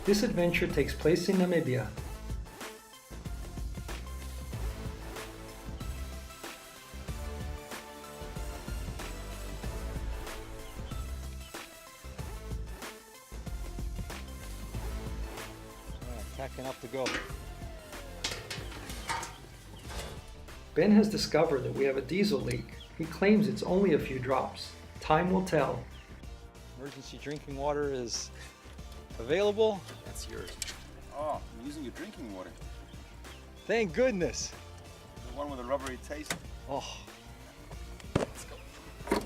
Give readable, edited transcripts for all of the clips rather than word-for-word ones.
This adventure takes place in Namibia. Packing up to go. Ben has discovered that we have a diesel leak. He claims it's only a few drops. Time will tell. Emergency drinking water is available. That's yours. Oh, I'm using your drinking water. Thank goodness. The one with a rubbery taste. Oh, Let's go.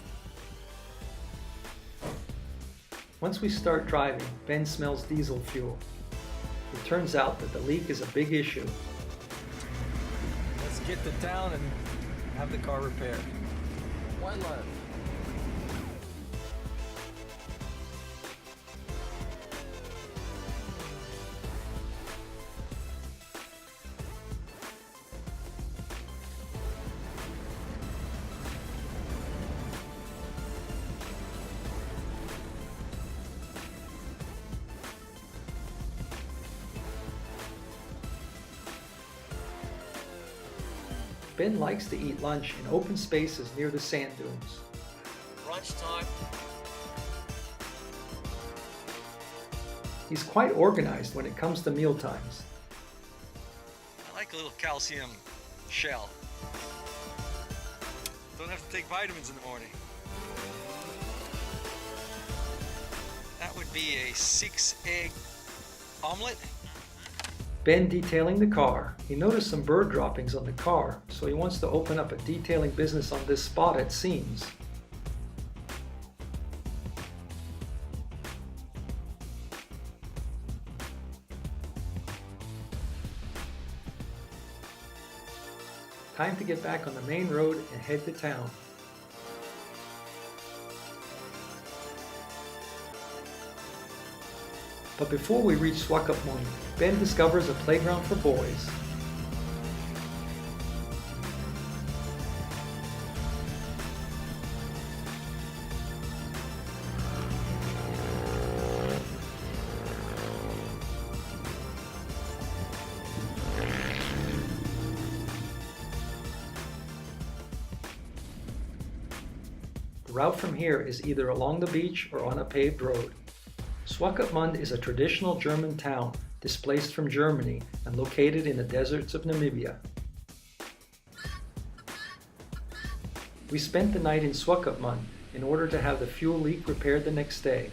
Once we start driving, Ben smells diesel fuel. It turns out that the leak is a big issue. let's get to town and have the car repaired. Why not? Ben likes to eat lunch in open spaces near the sand dunes. Lunchtime. He's quite organized when it comes to meal times. I like a little calcium shell. Don't have to take vitamins in the morning. That would be a 6-egg omelette. Ben detailing the car. He noticed some bird droppings on the car, so he wants to open up a detailing business on this spot, it seems. Time to get back on the main road and head to town. But before we reach Swakopmund, Ben discovers a playground for boys. The route from here is either along the beach or on a paved road. Swakopmund is a traditional German town displaced from Germany and located in the deserts of Namibia. We spent the night in Swakopmund in order to have the fuel leak repaired the next day.